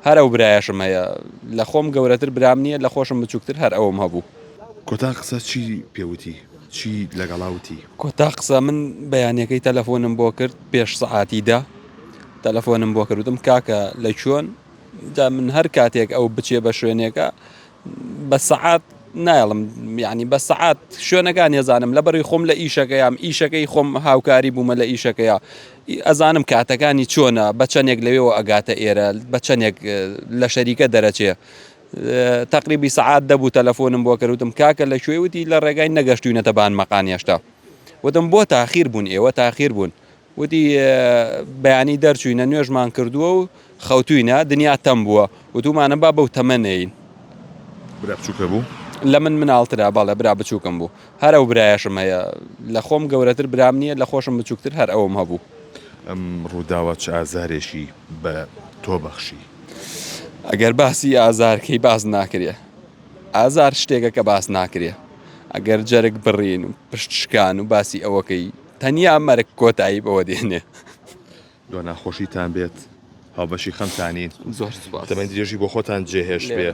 هەر ئەو برایەشم هەیە لە خۆم گەورەتر برام نییە لە خۆشم بچووکتر هەر ئەوم هەبوو. کۆتا قسە چی پێوتی چی لەگەڵاوتی؟ کۆتا قسە من بەیانەکەی تەلەفۆنم بۆ کرد پێش سەعاتیدا تەلەفۆنم بۆ کردم کاکە لە چۆن جا من هەر کاتێک ئەو بچێ بە شوێنێکە بە سەعات نایڵم یعنی بە سەعات شوێنەکان ێزانم لەبەری خۆم لە ئیشەکەیام ئیشەکەی خۆم هاوکاری بوومە لە ئیشەکەیە ئەزانم کاتەکانی چۆنە بە چەندێک لەوێەوە ئەگاتە ئێرە بە چەندێک لە شەریکە دەرەچێ تقریبی سەعات دەبوو تەلەفۆنم بۆ کردوتم کاکە لە شوێ وتی لە ڕێگای نەگەشتوینەتە بانمەقان هێشتا وتم بۆ تاخیر بوون ئێوە تاخیر بوون وتی بەیانی دەرچوینە نوێژمان کردووە و خەوتوینە دنیا تەم بووە وتومانە با بەو تەمەنەین برا بچووکە بوو لە من مناڵترا باڵە برا بچووکم بوو هەر ئەو برایەشم هەیە لە خۆم گەورەتر برام نییە لە خۆشم بچووکتر هەر ئەوم هەبوو. ئەم ڕووداوە چ ئازارێکی بە تۆ بەخشی؟ ئەگەر باسی ئازارکەی باز ناکرێ ئازار شتێکە کە باس ناکرێ ئەگەر جەرگ بڕین و پشتشکان و باسی ئەوەکەی تەنیا مەرگ کۆتایی بەوە دێنێ. دۆ ناخۆشیتان بێت هاوبەشی خەمتانین زۆر سوپاس دەمەند درێژی بۆ خۆتان جێهێشت بێ.